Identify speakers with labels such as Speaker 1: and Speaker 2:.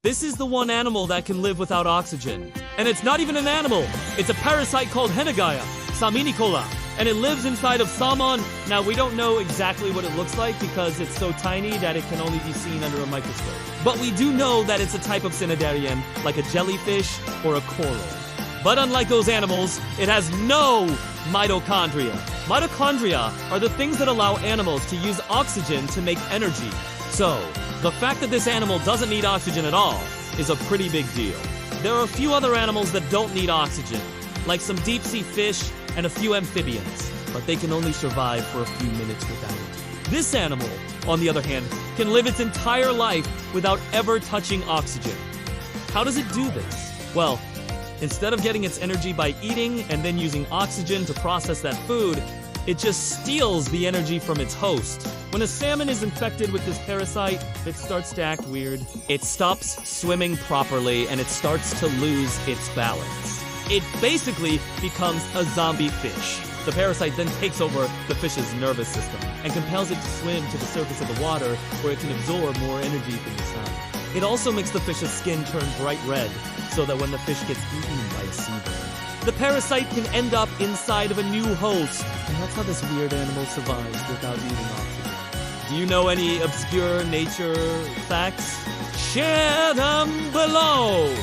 Speaker 1: This is the one animal that can live without oxygen. And it's not even an animal. It's a parasite called Henneguya, salminicola. And it lives inside of salmon. Now, we don't know exactly what it looks like because it's so tiny that it can only be seen under a microscope. But we do know that it's a type of cnidarian, like a jellyfish or a coral. But unlike those animals, it has no mitochondria. Mitochondria are the things that allow animals to use oxygen to make energy. So, the fact that this animal doesn't need oxygen at all is a pretty big deal. There are a few other animals that don't need oxygen, like some deep-sea fish and a few amphibians, but they can only survive for a few minutes without it. This animal, on the other hand, can live its entire life without ever touching oxygen. How does it do this? Well, instead of getting its energy by eating and then using oxygen to process that food, it just steals the energy from its host. When a salmon is infected with this parasite, it starts to act weird. It stops swimming properly and it starts to lose its balance. It basically becomes a zombie fish. The parasite then takes over the fish's nervous system and compels it to swim to the surface of the water where it can absorb more energy from the sun. It also makes the fish's skin turn bright red so that when the fish gets eaten by a seabird, the parasite can end up inside of a new host. And that's how this weird animal survives without eating oxygen. Do you know any obscure nature facts? Share them below!